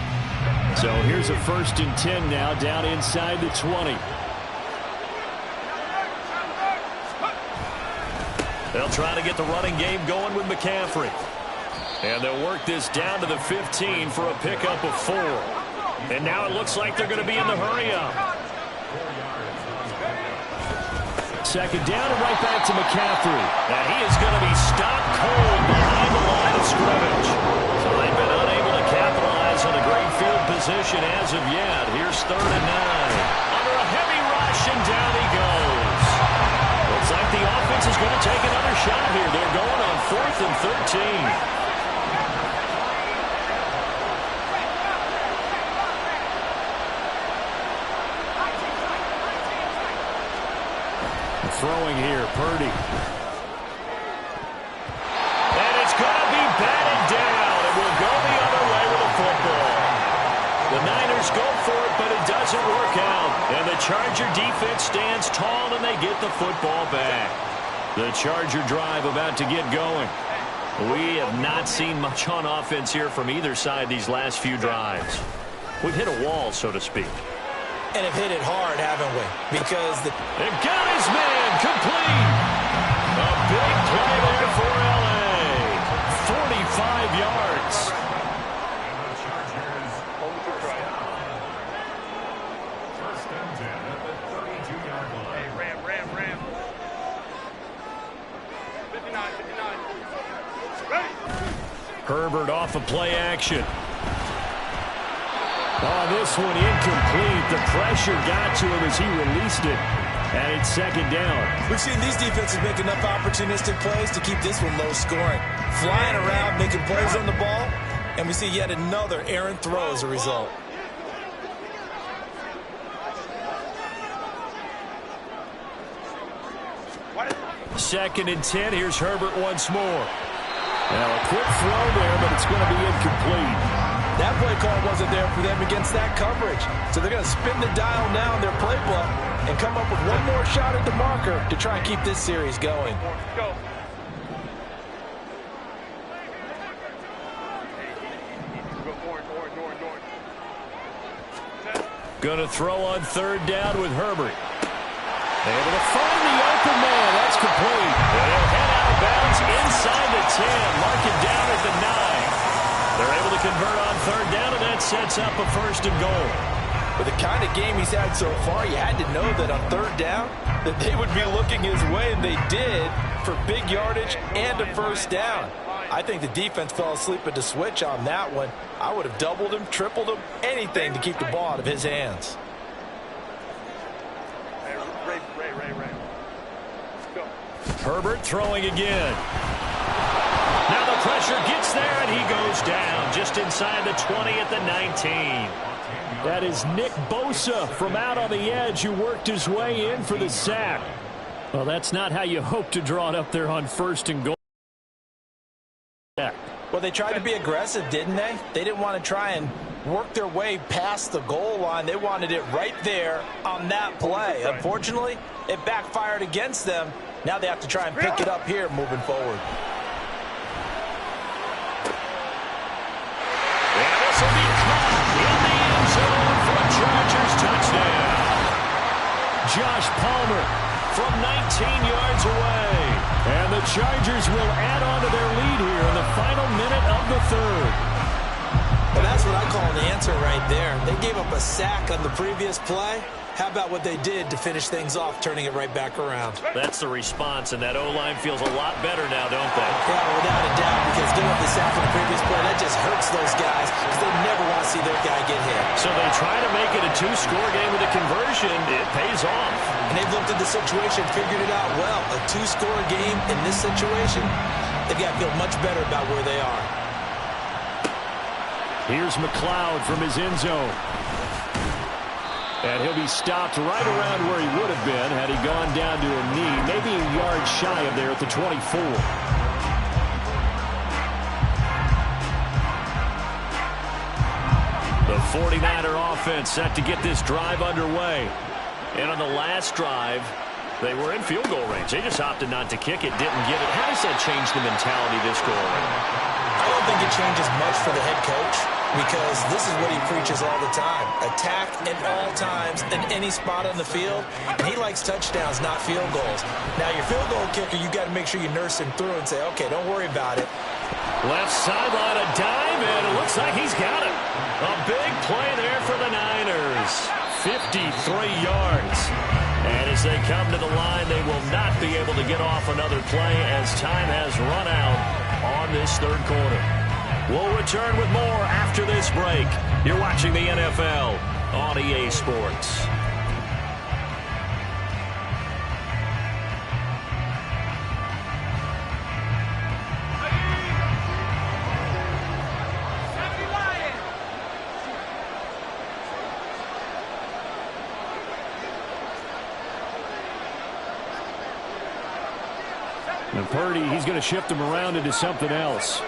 So here's a 1st and 10 now, down inside the 20. They'll try to get the running game going with McCaffrey. And they'll work this down to the 15 for a pickup of 4. And now it looks like they're going to be in the hurry-up. Second down and right back to McCaffrey. And he is going to be stopped cold behind the line of scrimmage. So they've been unable to capitalize on a great field position as of yet. Here's 3rd and 9. Under a heavy rush, and down he goes. Looks like the offense is going to take another shot here. They're going on 4th and 13. Throwing here, Purdy. And it's going to be batted down. It will go the other way with the football. The Niners go for it, but it doesn't work out. And the Charger defense stands tall, and they get the football back. The Charger drive about to get going. We have not seen much on offense here from either side these last few drives. We've hit a wall, so to speak. And have hit it hard, haven't we? Because they've got his man complete. A big play there for L.A. 45 yards. First and 10 at the 32-yard line. Hey, Ram. 59. Ready? Herbert off of play action. Oh, this one incomplete. The pressure got to him as he released it. And it's 2nd down. We've seen these defenses make enough opportunistic plays to keep this one low scoring. Flying around, making plays on the ball, and we see yet another errant throw as a result. Second and 10. Here's Herbert once more. Now a quick throw there, but it's going to be incomplete. That play call wasn't there for them against that coverage. So they're going to spin the dial now in their playbook and come up with one more shot at the marker to try and keep this series going. Go. Going to throw on 3rd down with Herbert. Able to find the open man. That's complete. And he'll head out of bounds inside the 10. Mark it down at the 9. They're able to convert on 3rd down, and that sets up a 1st and goal. With the kind of game he's had so far, you had to know that on 3rd down that they would be looking his way, and they did for big yardage and a 1st down. I think the defense fell asleep at the switch on that one. I would have doubled him, tripled him, anything to keep the ball out of his hands. Ray. Go. Herbert throwing again. Now the pressure gets there, and he goes down just inside the 20 at the 19. That is Nick Bosa from out on the edge who worked his way in for the sack. Well, that's not how you hope to draw it up there on 1st and goal. Well, they tried to be aggressive, didn't they? They didn't want to try and work their way past the goal line. They wanted it right there on that play. Unfortunately, it backfired against them. Now they have to try and pick it up here moving forward. And this will be caught in the end zone for a Chargers touchdown. Josh Palmer from 19 yards away. And the Chargers will add on to their lead here in the final minute of the 3rd. Well, that's what I call an answer right there. They gave up a sack on the previous play. How about what they did to finish things off, turning it right back around? That's the response, and that O-line feels a lot better now, don't they? Yeah, without a doubt, because giving up the sack on the previous play, that just hurts those guys because they never want to see their guy get hit. So they try to make it a 2-score game with a conversion. It pays off. And they've looked at the situation, figured it out well. A 2-score game in this situation, they've got to feel much better about where they are. Here's McLeod from his end zone. And he'll be stopped right around where he would have been had he gone down to a knee, maybe a yard shy of there at the 24. The 49er offense set to get this drive underway. And on the last drive, they were in field goal range. They just opted not to kick it, didn't get it. How does that change the mentality this go around? I don't think it changes much for the head coach because this is what he preaches all the time. Attack at all times in any spot on the field. And he likes touchdowns, not field goals. Now, your field goal kicker, you got to make sure you nurse him through and say, okay, don't worry about it. Left sideline, a dive, and it looks like he's got it. A big play there for the Niners. 53 yards. And as they come to the line, they will not be able to get off another play as time has run out on this 3rd quarter. We'll return with more after this break. You're watching the NFL on EA Sports. And Purdy, he's going to shift him around into something else.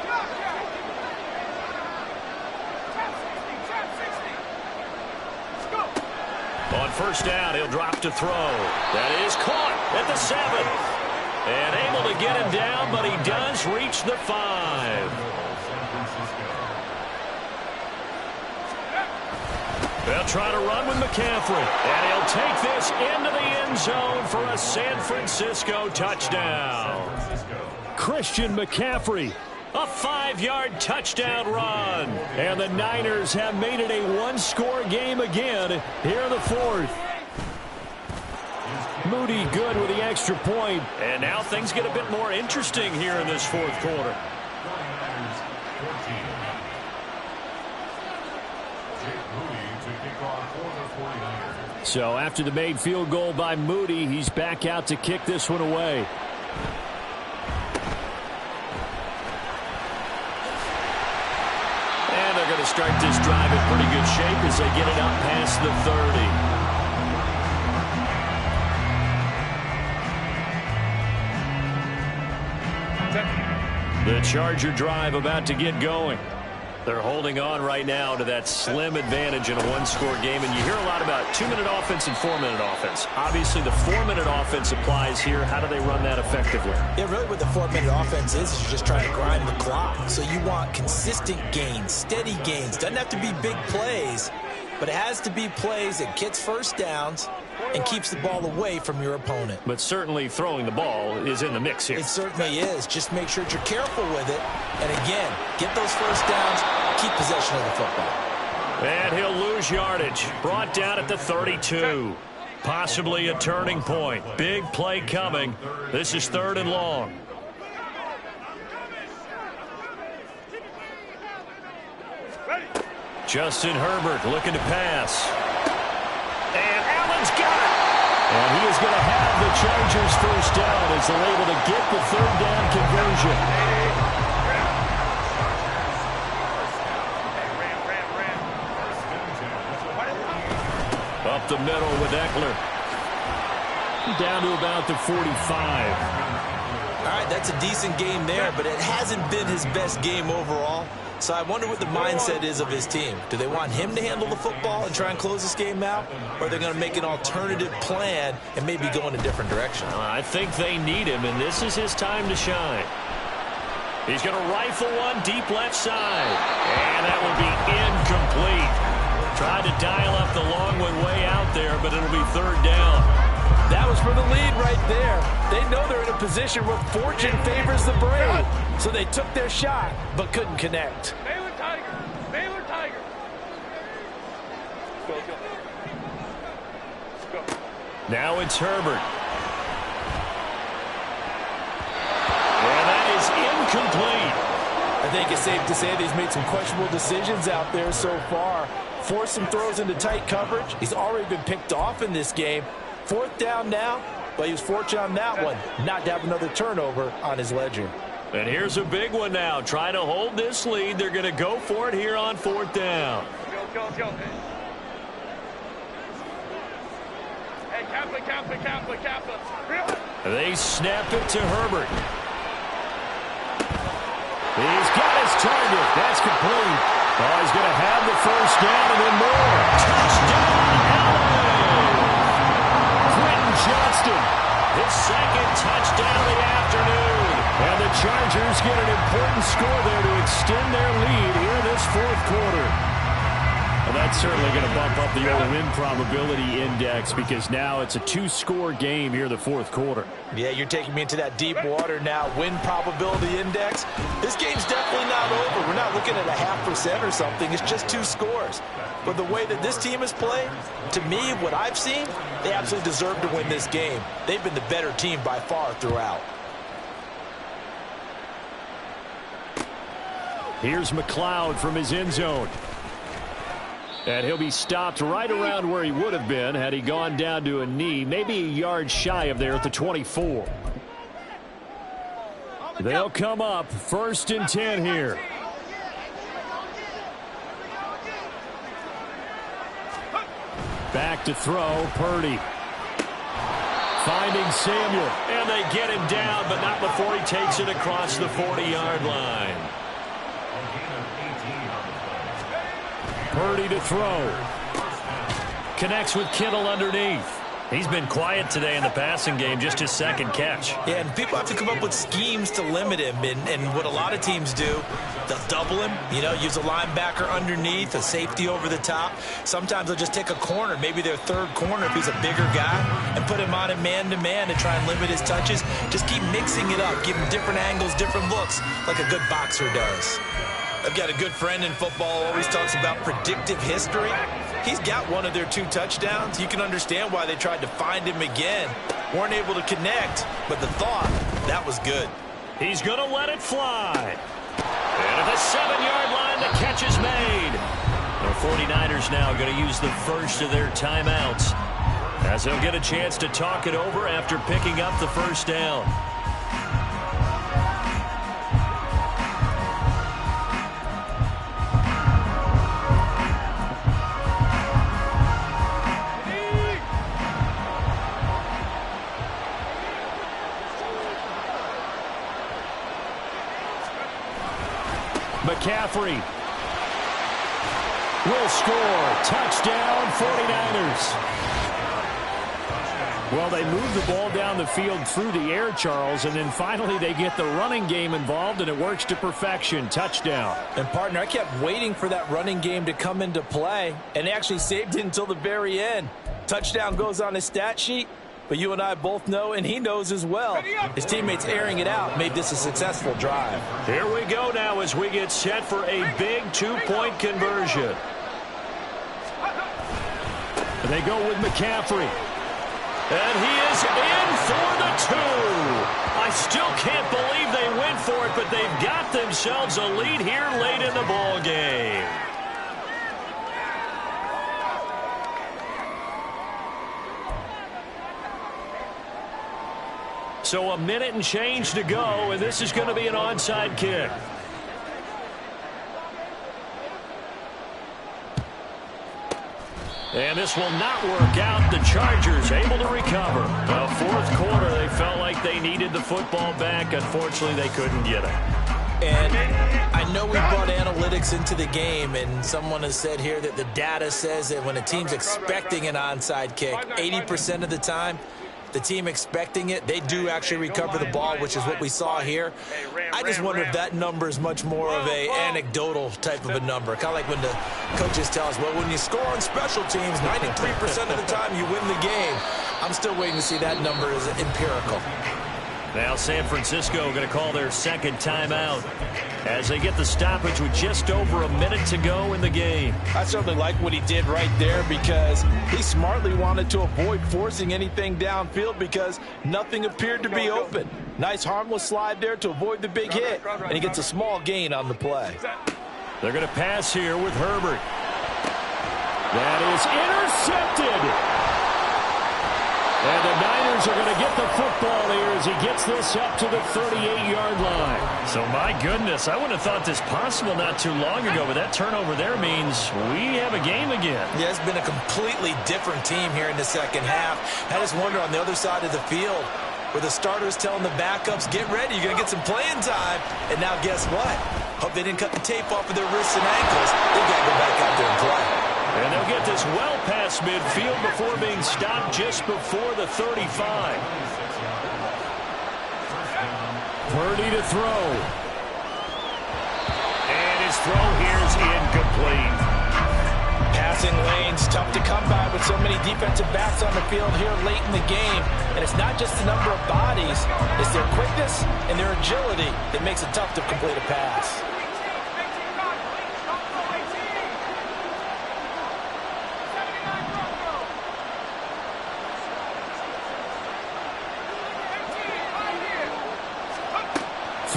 On 1st down, he'll drop to throw. That is caught at the 7. And able to get him down, but he does reach the 5. They'll try to run with McCaffrey. And he'll take this into the end zone for a San Francisco touchdown. Christian McCaffrey. A 5-yard touchdown run. And the Niners have made it a 1-score game again here in the 4th. Moody good with the extra point. And now things get a bit more interesting here in this 4th quarter. So after the made field goal by Moody, he's back out to kick this one away. And they're going to start this drive in pretty good shape as they get it up past the 30. The Charger drive about to get going. They're holding on right now to that slim advantage in a 1-score game. And you hear a lot about 2-minute offense and 4-minute offense. Obviously, the 4-minute offense applies here. How do they run that effectively? Yeah, really what the 4-minute offense is you're just trying to grind the clock. So you want consistent gains, steady gains. Doesn't have to be big plays, but it has to be plays that gets 1st downs and keeps the ball away from your opponent. But certainly throwing the ball is in the mix here. It certainly is. Just make sure that you're careful with it. And again, get those 1st downs, keep possession of the football. And he'll lose yardage. Brought down at the 32. Possibly a turning point. Big play coming. This is 3rd and long. Justin Herbert looking to pass. And Allen's got it. And he is going to have the Chargers first down as they're able to get the third down conversion. Up the middle with Eckler. Down to about the 45. All right, that's a decent game there, but it hasn't been his best game overall. So I wonder what the mindset is of his team. Do they want him to handle the football and try and close this game out? Or are they going to make an alternative plan and maybe go in a different direction? I think they need him, and this is his time to shine. He's going to rifle one deep left side. And that will be incomplete. Tried to dial up the long one way out there, but it'll be third down. That was for the lead right there. They know they're in a position where fortune favors the brave. So they took their shot, but couldn't connect. Baylor Tiger. Baylor Tiger. Go, go. Go. Now it's Herbert. And that is incomplete. I think it's safe to say that he's made some questionable decisions out there so far. Forced some throws into tight coverage. He's already been picked off in this game. Fourth down now, but he was fortunate on that one not to have another turnover on his ledger. And here's a big one now. Trying to hold this lead. They're going to go for it here on fourth down. Go, go, go. Hey, Kappa, Kappa, Kappa, Kappa. They snap it to Herbert. He's got his target. That's complete. Oh, he's going to have the first down and then more. Touchdown, Johnston, his second touchdown of the afternoon. And the Chargers get an important score there to extend their lead here in this fourth quarter. Well, that's certainly going to bump up the old win probability index because now it's a two-score game here in the fourth quarter. Yeah, you're taking me into that deep water now. Win probability index. This game's definitely not over. We're not looking at a 0.5% or something. It's just two scores. But the way that this team has played, to me, what I've seen, they absolutely deserve to win this game. They've been the better team by far throughout. Here's McLeod from his end zone. And he'll be stopped right around where he would have been had he gone down to a knee, maybe a yard shy of there at the 24. They'll come up first and 10 here. Back to throw, Purdy. Finding Samuel. And they get him down, but not before he takes it across the 40-yard line. Purdy to throw. Connects with Kittle underneath. He's been quiet today in the passing game, just his second catch. Yeah, and people have to come up with schemes to limit him. And what a lot of teams do, they'll double him, use a linebacker underneath, a safety over the top. Sometimes they'll just take a corner, maybe their third corner if he's a bigger guy, and put him on a man-to-man to try and limit his touches. Just keep mixing it up, give him different angles, different looks, like a good boxer does. I've got a good friend in football who always talks about predictive history. He's got one of their two touchdowns. You can understand why they tried to find him again. Weren't able to connect, but the thought, that was good. He's going to let it fly. And at the 7-yard line, the catch is made. The 49ers now going to use the first of their timeouts as they'll get a chance to talk it over after picking up the first down. McCaffrey will score. Touchdown, 49ers. Well, they move the ball down the field through the air, Charles, and then finally they get the running game involved, and it works to perfection. Touchdown. And, partner, I kept waiting for that running game to come into play, and they actually saved it until the very end. Touchdown goes on his stat sheet. But you and I both know, and he knows as well, his teammates airing it out made this a successful drive. Here we go now as we get set for a big two-point conversion. And they go with McCaffrey. And he is in for the two. I still can't believe they went for it, but they've got themselves a lead here late in the ball game. So a minute and change to go, and this is going to be an onside kick. And this will not work out. The Chargers able to recover. The fourth quarter, they felt like they needed the football back. Unfortunately, they couldn't get it. And I know we brought analytics into the game, and someone has said here that the data says that when a team's expecting an onside kick, 80% of the time, the team expecting it, they do actually recover the ball, which is what we saw here. I just wonder if that number is much more of a anecdotal type of a number. Kind of like when the coaches tell us, well, when you score on special teams, 93% of the time you win the game. I'm still waiting to see that number as empirical. Now San Francisco going to call their second timeout as they get the stoppage with just over a minute to go in the game. I certainly like what he did right there because he smartly wanted to avoid forcing anything downfield because nothing appeared to be open. Nice harmless slide there to avoid the big hit, and he gets a small gain on the play. They're going to pass here with Herbert. That is intercepted. And the Niners are going to get the football here as he gets this up to the 38-yard line. So, my goodness, I wouldn't have thought this possible not too long ago, but that turnover there means we have a game again. Yeah, it's been a completely different team here in the second half. I just wonder on the other side of the field where the starters telling the backups, get ready, you're going to get some playing time. And now guess what? Hope they didn't cut the tape off of their wrists and ankles. They've got to go back out there and play. And they'll get this well past midfield before being stopped just before the 35. Purdy to throw. And his throw here is incomplete. Passing lanes, tough to come by with so many defensive backs on the field here late in the game. And it's not just the number of bodies, it's their quickness and their agility that makes it tough to complete a pass.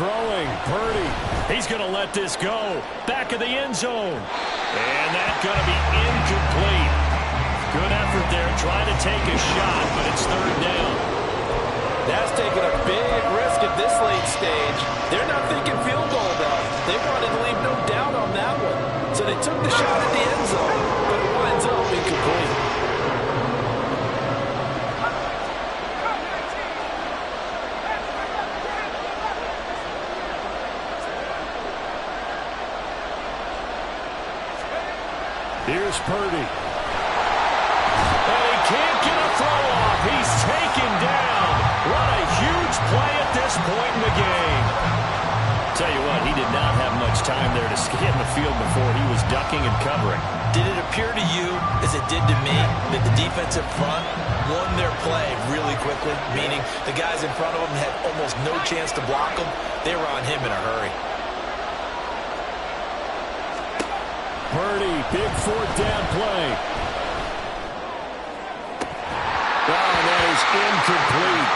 Throwing, Purdy. He's going to let this go. Back of the end zone. And that's going to be incomplete. Good effort there, trying to take a shot, but it's third down. That's taking a big risk at this late stage. They're not thinking field goal, though. They wanted to leave no doubt on that one. So they took the shot at the end zone, but it winds up incomplete. Here's Purdy. And he can't get a throw off. He's taken down. What a huge play at this point in the game. Tell you what, he did not have much time there to get in the field before he was ducking and covering. Did it appear to you, as it did to me, that the defensive front won their play really quickly? Meaning the guys in front of them had almost no chance to block them. They were on him in a hurry. Purdy, big fourth down play. Oh, that is incomplete.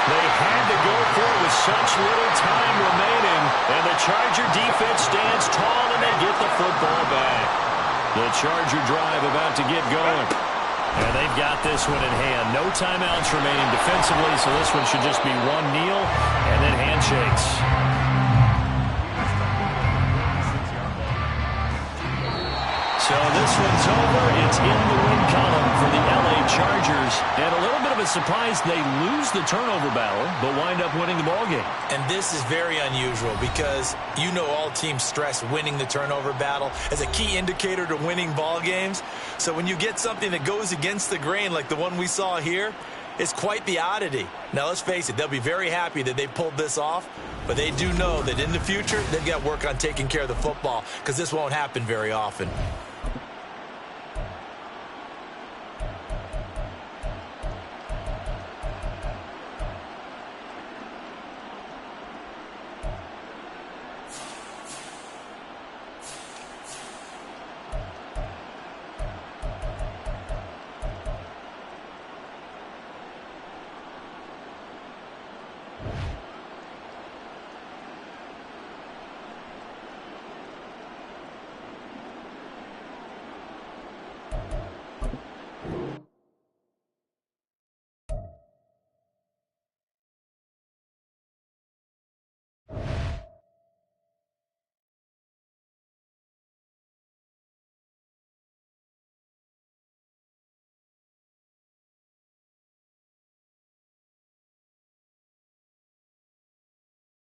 They had to go for it with such little time remaining. And the Charger defense stands tall and they get the football back. The Charger drive about to get going. And they've got this one in hand. No timeouts remaining defensively, so this one should just be one kneel and then handshakes. So this one's over. It's in the win column for the LA Chargers. And a little bit of a surprise, they lose the turnover battle, but wind up winning the ballgame. And this is very unusual because you know all teams stress winning the turnover battle as a key indicator to winning ball games. So when you get something that goes against the grain like the one we saw here, it's quite the oddity. Now, let's face it, they'll be very happy that they pulled this off, but they do know that in the future, they've got to work on taking care of the football because this won't happen very often.